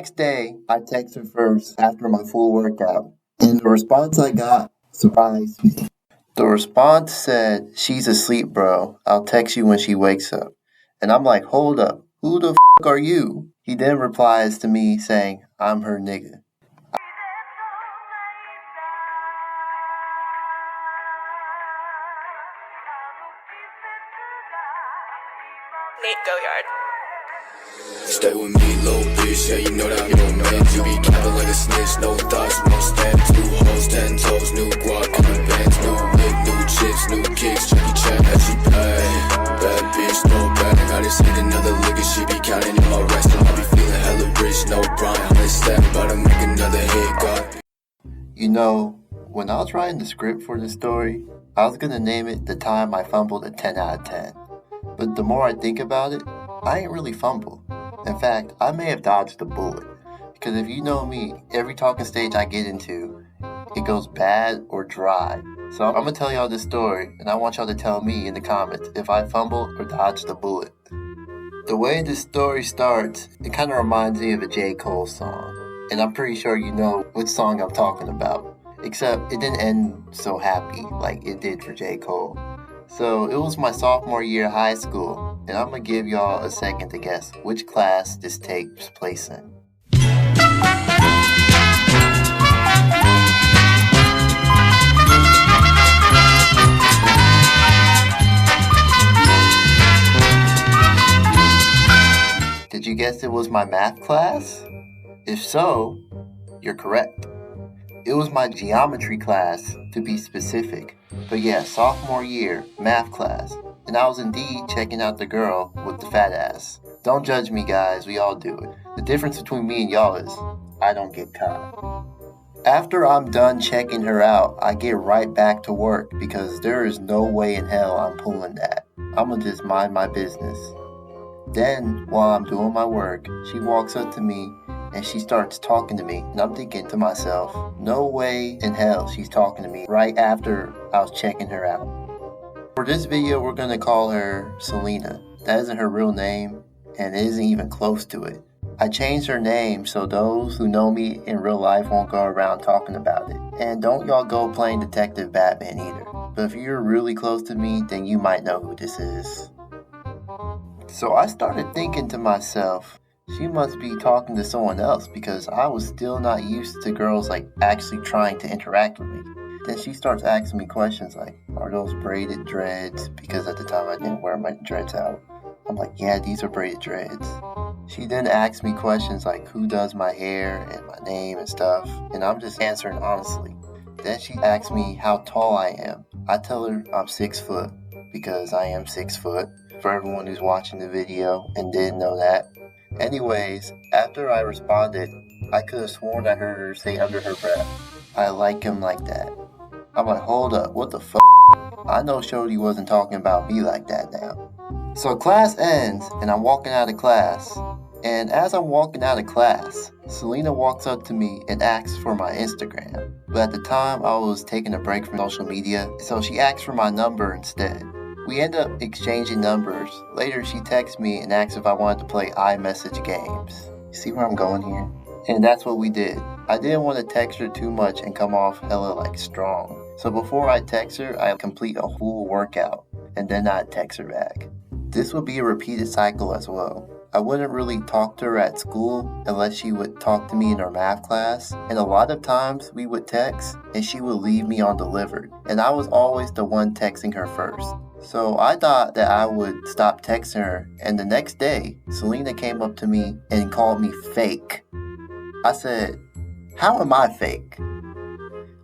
Next day, I text her first after my full workout, and the response I got surprised me. The response said, "She's asleep, bro. I'll text you when she wakes up." And I'm like, hold up, who the are you? He then replies to me saying, "I'm her nigga." Nate Goyard. Stay with me, little bitch, yeah, you know that I'm your man. You be capping like a snitch, no thoughts, no stands. New hoes, 10 toes, new guac in the bands. New whip, new chips, new kicks, Jackie Chan, that she pay. Bad bitch, no bag, I just hit another lick and she be counting in my rest. And I be feeling hella rich, no Brian, let's step, about to make another hit, God. You know, when I was writing the script for this story, I was gonna name it The Time I Fumbled a 10 out of 10. But the more I think about it, I ain't really fumbled. In fact, I may have dodged a bullet. Because if you know me, every talking stage I get into, it goes bad or dry. So I'm gonna tell y'all this story, and I want y'all to tell me in the comments if I fumbled or dodged a bullet. The way this story starts, it kind of reminds me of a J. Cole song. And I'm pretty sure you know which song I'm talking about. Except it didn't end so happy like it did for J. Cole. So it was my sophomore year of high school, and I'm gonna give y'all a second to guess which class this takes place in. Did you guess it was my math class? If so, you're correct. It was my geometry class, to be specific. But yeah, sophomore year, math class. And I was indeed checking out the girl with the fat ass. Don't judge me, guys, we all do it. The difference between me and y'all is, I don't get caught. After I'm done checking her out, I get right back to work because there is no way in hell I'm pulling that. I'ma just mind my business. Then, while I'm doing my work, she walks up to me and she starts talking to me, and I'm thinking to myself, no way in hell she's talking to me right after I was checking her out. For this video, we're gonna call her Selena. That isn't her real name, and it isn't even close to it. I changed her name so those who know me in real life won't go around talking about it. And don't y'all go playing Detective Batman either. But if you're really close to me, then you might know who this is. So I started thinking to myself, she must be talking to someone else because I was still not used to girls like actually trying to interact with me. Then she starts asking me questions like, are those braided dreads? Because at the time I didn't wear my dreads out. I'm like, yeah, these are braided dreads. She then asks me questions like who does my hair and my name and stuff. And I'm just answering honestly. Then she asks me how tall I am. I tell her I'm 6 foot because I am 6 foot. For everyone who's watching the video and didn't know that. Anyways, after I responded, I could have sworn I heard her say under her breath, I like him like that. I'm like, hold up, what the fuck? I know Shorty wasn't talking about me like that now. So class ends, and I'm walking out of class. And as I'm walking out of class, Selena walks up to me and asks for my Instagram. But at the time, I was taking a break from social media, so she asked for my number instead. We end up exchanging numbers. Later, she texts me and asks if I wanted to play iMessage games. You see where I'm going here? And that's what we did. I didn't want to text her too much and come off hella like strong. So before I text her, I complete a full workout and then I'd text her back. This would be a repeated cycle as well. I wouldn't really talk to her at school unless she would talk to me in her math class. And a lot of times we would text and she would leave me undelivered. And I was always the one texting her first. So I thought that I would stop texting her, and the next day, Selena came up to me and called me fake. I said, how am I fake?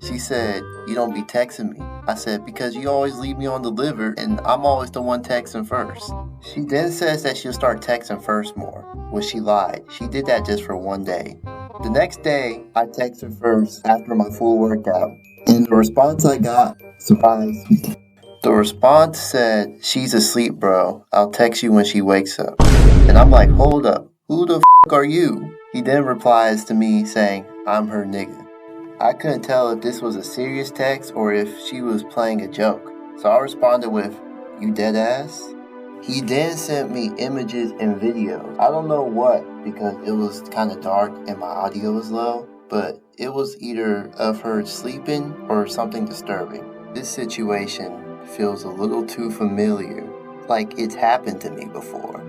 She said, you don't be texting me. I said, because you always leave me undelivered, and I'm always the one texting first. She then says that she'll start texting first more, which she lied. She did that just for one day. The next day, I text her first after my full workout, and the response I got surprised me. The response said, she's asleep, bro. I'll text you when she wakes up. And I'm like, hold up, who the are you? He then replies to me saying, I'm her nigga. I couldn't tell if this was a serious text or if she was playing a joke. So I responded with, you dead ass? He then sent me images and videos. I don't know what, because it was kind of dark and my audio was low, but it was either of her sleeping or something disturbing. This situation feels a little too familiar, like it's happened to me before.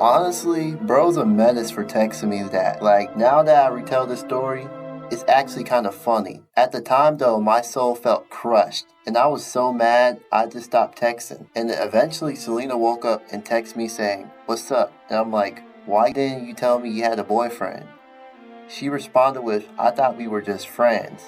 Honestly, bro's a menace for texting me that. Like, now that I retell this story, it's actually kind of funny. At the time though, my soul felt crushed, and I was so mad, I just stopped texting. And then eventually Selena woke up and texted me saying, "What's up?" And I'm like, "Why didn't you tell me you had a boyfriend?" She responded with, "I thought we were just friends."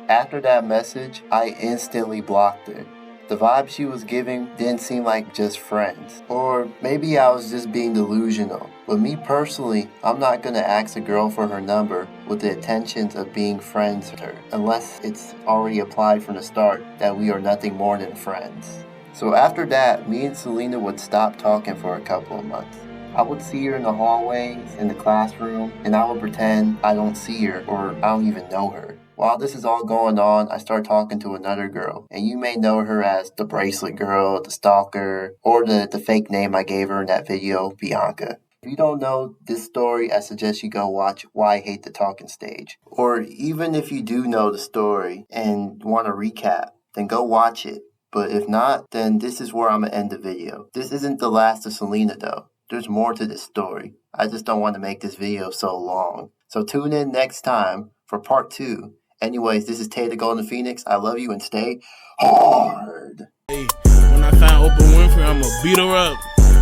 After that message, I instantly blocked her. The vibe she was giving didn't seem like just friends. Or maybe I was just being delusional. But me personally, I'm not gonna ask a girl for her number with the intentions of being friends with her, unless it's already applied from the start that we are nothing more than friends. So after that, me and Selena would stop talking for a couple of months. I would see her in the hallways, in the classroom, and I would pretend I don't see her or I don't even know her. While this is all going on, I start talking to another girl, and you may know her as the bracelet girl, the stalker, or the fake name I gave her in that video, Bianca. If you don't know this story, I suggest you go watch Why I Hate the Talking Stage. Or even if you do know the story and want to recap, then go watch it. But if not, then this is where I'm going to end the video. This isn't the last of Selena though. There's more to this story. I just don't want to make this video so long. So tune in next time for part 2. Anyways, this is Tay the Golden Phoenix. I love you and stay hard. Hey, when I find Oprah Winfrey, I'ma beat her up.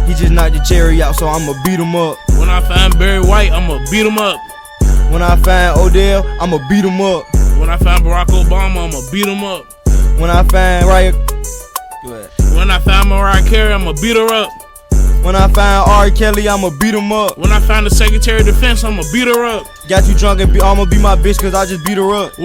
He just knocked the cherry out, so I'ma beat him up. When I find Barry White, I'ma beat him up. When I find Odell, I'ma beat him up. When I find Barack Obama, I'ma beat him up. When I find When I find Mariah Carey, I'ma beat her up. When I find R. Kelly, I'ma beat him up. When I find the Secretary of Defense, I'ma beat her up. Got you drunk and I'ma be my bitch cause I just beat her up.